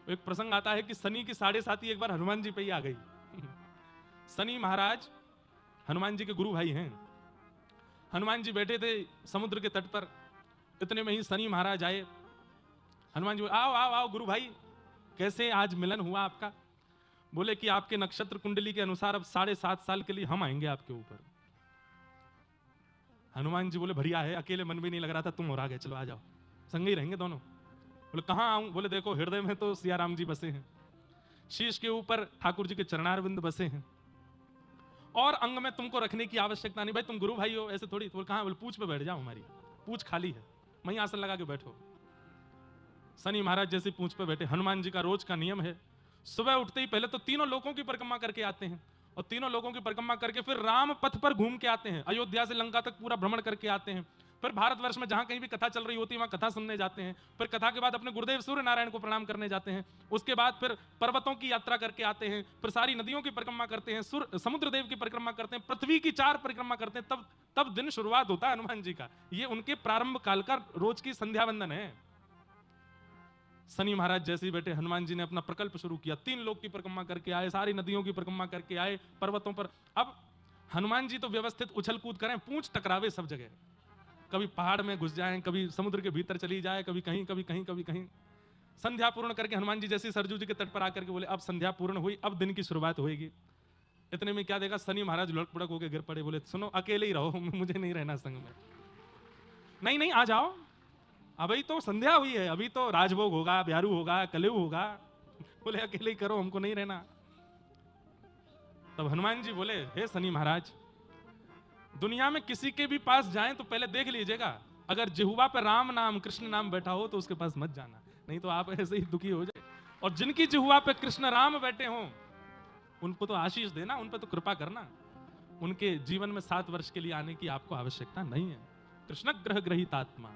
एक प्रसंग आता है कि शनि की 7.5 एक बार हनुमान जी पे ही आ गई। शनि महाराज हनुमान जी के गुरु भाई हैं। हनुमान जी बैठे थे समुद्र के तट पर, इतने में ही शनि महाराज आए। हनुमान जी बोले, आओ आओ आओ गुरु भाई, कैसे आज मिलन हुआ आपका? बोले कि आपके नक्षत्र कुंडली के अनुसार अब 7.5 साल के लिए हम आएंगे आपके ऊपर। हनुमान जी बोले, बढ़िया है, अकेले मन भी नहीं लग रहा था, तुम और आ गए, चलो आ जाओ, संग ही रहेंगे दोनों। बोले कहां आऊं? बोले देखो हृदय में तो सिया राम जी बसे हैं, शीश के ऊपर ठाकुर जी के चरणारविंद बसे हैं, और अंग में तुमको रखने की आवश्यकता नहीं। भाई तुम गुरु भाई हो, ऐसे थोड़ी। बोले कहां? बोले पूछ पे बैठ जाओ, हमारी पूछ खाली है, वहीं आसन लगा के बैठो। शनि महाराज जैसे पूछ पे बैठे। हनुमान जी का रोज का नियम है, सुबह उठते ही पहले तो तीनों लोकों की परिक्रमा करके आते हैं, और तीनों लोगों की परिक्रमा करके फिर राम पथ पर घूम के आते हैं, अयोध्या से लंका तक पूरा भ्रमण करके आते हैं। फिर भारतवर्ष में जहां कहीं भी कथा चल रही होती है वहां कथा सुनने जाते हैं। फिर कथा के बाद अपने गुरुदेव सूर्य नारायण को प्रणाम करने जाते हैं। उसके बाद फिर पर्वतों की यात्रा करके आते हैं, फिर सारी नदियों की परिक्रमा करते हैं, समुद्र देव की परिक्रमा करते हैं, पृथ्वी की 4 परिक्रमा करते हैं। तब दिन शुरुआत होता है हनुमान जी का। ये उनके प्रारंभ काल का रोज की संध्या वंदन है। शनि महाराज जैसे ही बैठे, हनुमान जी ने अपना प्रकल्प शुरू किया। 3 लोक की परिक्रमा करके आए, सारी नदियों की परिक्रमा करके आए, पर्वतों पर। अब हनुमान जी तो व्यवस्थित उछल कूद करें, पूंछ टकरावे सब जगह, कभी पहाड़ में घुस जाएं, कभी समुद्र के भीतर चली जाए, कभी कहीं कभी कहीं कभी कहीं। संध्या पूर्ण करके हनुमान जी जैसे सरजू जी के तट पर आकर के बोले, अब संध्या पूर्ण हुई, अब दिन की शुरुआत होगी। इतने में क्या देखा, शनि महाराज लुढ़क पुढ़क होकर गिर पड़े। बोले सुनो, अकेले ही रहो, मुझे नहीं रहना संग में। नहीं नहीं आ जाओ, अभी तो संध्या हुई है, अभी तो राजभोग होगा, ब्यारू होगा, कलेऊ होगा। बोले अकेले ही करो, हमको नहीं रहना। तब हनुमान जी बोले, हे शनि महाराज, दुनिया में किसी के भी पास जाएं तो पहले देख लीजिएगा, अगर जिह्वा पे राम नाम कृष्ण नाम बैठा हो तो उसके पास मत जाना, नहीं तो आप ऐसे ही दुखी हो जाए। और जिनकी जिह्वा पे कृष्ण राम बैठे हों उनको तो आशीष देना, उन पर तो कृपा करना। उनके जीवन में 7 वर्ष के लिए आने की आपको आवश्यकता नहीं है। कृष्ण ग्रह ग्रहित आत्मा।